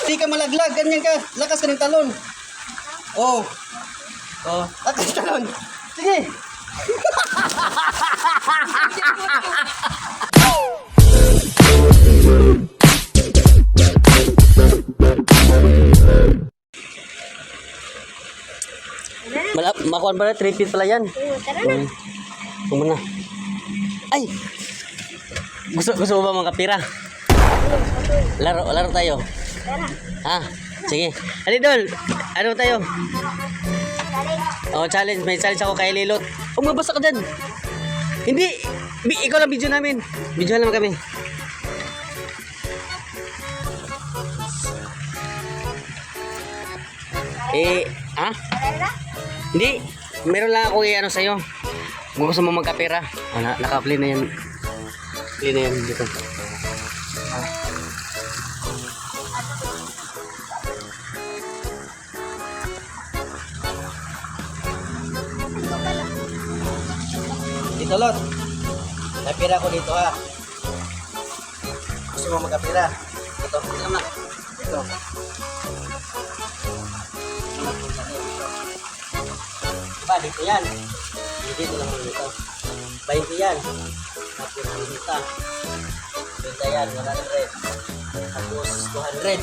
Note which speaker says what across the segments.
Speaker 1: Hindi ka malaglag, ganyan ka. Lakas ka ng talon. Oh. Oh, lakas ng talon. Sige. Makuhan pala, 3 feet pala yan.
Speaker 2: Tara na.
Speaker 1: Kumuna. Ay! Gusto mo ba mga kapira? Laro tayo.
Speaker 2: Tara.
Speaker 1: Ha? Sige. Ali Dol, ano tayo? Oh, challenge. May challenge ako kay Lilot. Oh, mabasa ka dyan. Hindi. Ikaw lang video namin. Video naman kami. Ha?
Speaker 2: Tara.
Speaker 1: Hindi. Meron lang ako ano sa'yo. Kung gusto mo magkapera. Naka-play na yan. Play na yan dito. Dito, Lot. Napira ko dito, ha. Gusto mo magkapira. Ito. Ito na. Ito. Diba, dito yan. Dito lang dito. 20 yan. Tapos dito. Dito yan, 100. Tapos 200.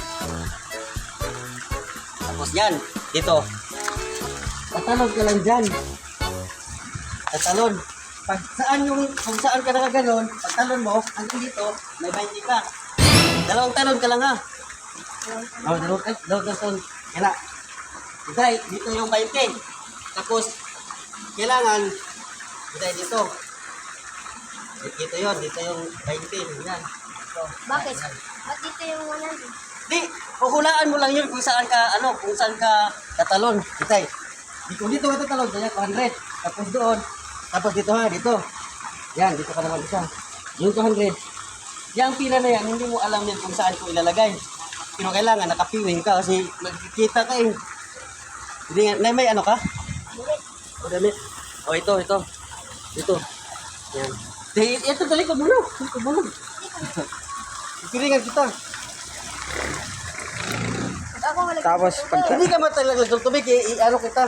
Speaker 1: Tapos yan, dito. Tatalon ka lang dyan. Tatalon. Kung saan ka nakaganon, pag talon mo, hanggang dito, may 20 ka. Dalawang talon ka lang, ha. Oh, dalawang talon. Kaya dito yung 20. Tapos, kailangan, dito. Dito yun, dito yung 20. Yan.
Speaker 2: Bakit? Ba't dito yung 100?
Speaker 1: Di, huhulaan mo lang yun kung saan ka tatalon. Dito ka tatalon, kaya 200. Tapos doon, tapos dito ha, dito. Yan, dito ka naman isa. Yung 200. Yung pila na yan, hindi mo alam yan kung saan ko ilalagay. Pero kailangan, nakapiwing ka kasi magkikita ka eh. Hindi nga, may ano ka? O, dami. O, ito. Ito. Yan. Ito, dali ka muna. Piringan kita.
Speaker 2: Ako wala.
Speaker 3: Tapos
Speaker 1: Hindi ka matalagang tubig, ano kita.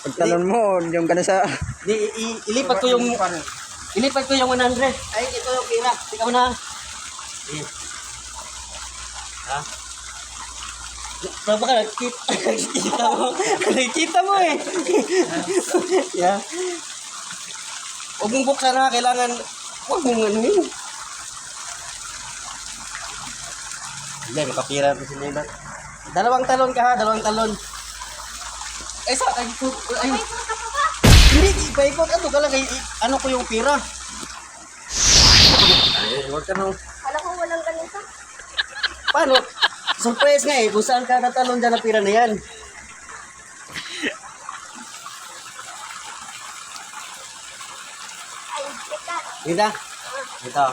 Speaker 3: pagtalon mo, yung gano'n sa...
Speaker 1: Ilipat ko yung 100. Ay, ito yung pira. Tika mo na. Ha? Baka nakikita mo eh. Yeah. Huwag mong buksan ha, kailangan, huwag mong ano yun. Hindi, makapira ito si Nina. Dalawang talon ka ha, dalawang talon. Ay, ay. Hindi, ipaikot. Ano ka lang, ano ko yung pira. Ay, huwag ka nang...
Speaker 2: Alam ko walang ganito.
Speaker 1: Paano? Surprise nga eh, kung saan ka natalon dyan ang pira na yan.
Speaker 2: Ay, teka.
Speaker 1: Dito.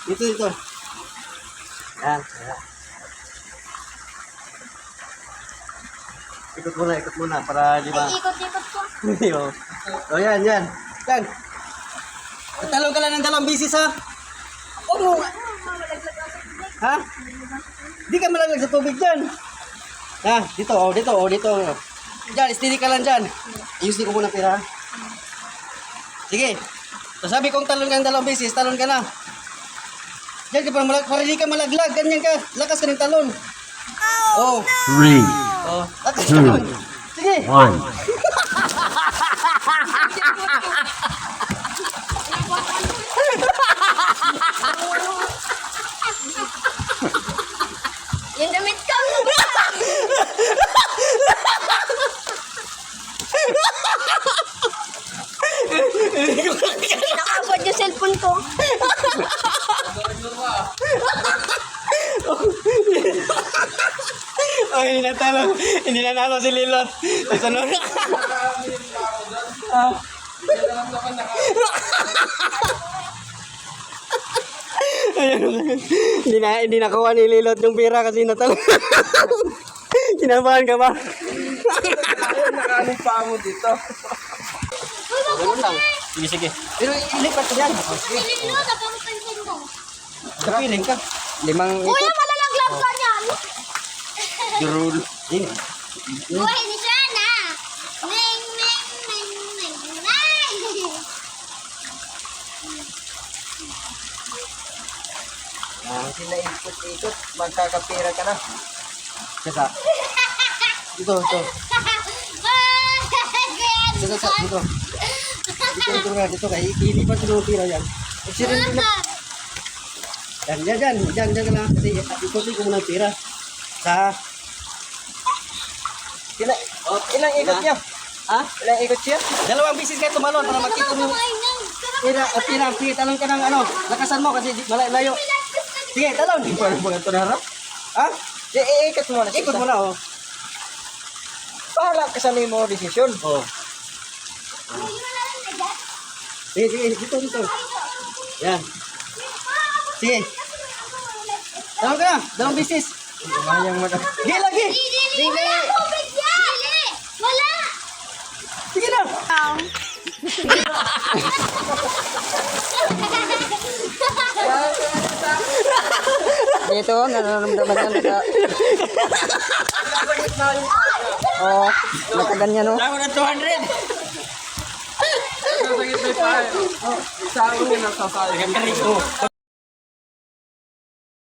Speaker 1: Dito. Dito. Yan. Ikot muna para di ba?
Speaker 2: Ay, ikot-ikot ko.
Speaker 1: O yan. Yan. Talon ka lang ng 2 bisis ha. Huwag mo. Ha? Di ka malaglag sa tubig dyan. Ha? Dito. Diyan, steady ka lang dyan. Ayusin ko muna pira. Sige. So sabi kong talon ka ng 2 bisis, talon ka na. Diyan ka para di ka malaglag. Ganyan ka. Lakas ka ng talon. Oh.
Speaker 4: 3,
Speaker 1: Oh. Lakas ka talon. Sige.
Speaker 4: 1.
Speaker 2: Yung damit ko. Nakabot yung cellphone ko.
Speaker 1: Ay, hindi nanalo si Lilot. Sunod. Hindi nakuha ni Lilot yung pira kasi natalo. Kinabahan ka ba?
Speaker 3: Nakaanong pa mo dito.
Speaker 1: lang.
Speaker 3: Sige, sige.
Speaker 1: Pero ilipat ko yan. Oh, sige.
Speaker 2: Piling mo, tapos piling mo.
Speaker 1: Kapiling ka.
Speaker 3: 5
Speaker 2: Kuya, malalaglag ka niyan.
Speaker 3: Durul.
Speaker 1: Ini.
Speaker 2: Buhay ni Sana. Meng, meng, meng, meng, meng.
Speaker 3: Sila ikot-ikot, magkakapira ka na.
Speaker 1: Saka. Dito, ito. Dito, dito. Dito nga, dito kay ilipat ko ng tira yan. Sirin ko na. Yan ka lang. Kasi ikutin ko muna ang tira. Sa,
Speaker 3: Ilang ikot niya?
Speaker 1: ha?
Speaker 3: Ilang ikot siya?
Speaker 1: Dalawang bisis kayo tumalon para makita mo yung tira. Sige, talon ka ng ano. Lakasan mo kasi malayo. Sige, talon.
Speaker 3: Parang mga tunara.
Speaker 1: Ha?
Speaker 3: Iikot mo na.
Speaker 1: Ikot mo na, oh.
Speaker 3: Pahala ka sa mo desisyon.
Speaker 1: Oh. Sige, dito. Yan. Sige. Talon ka na. Dalawang bisis.
Speaker 3: Kumayang mag...
Speaker 1: Sige, lagi.
Speaker 2: Dili! Wala!
Speaker 1: Sige na.
Speaker 3: Dito, nararamdaman ka naka... Oo, nakaganyan no?
Speaker 1: Ako na 200.
Speaker 3: Sa ulo na sasali.
Speaker 1: Oh.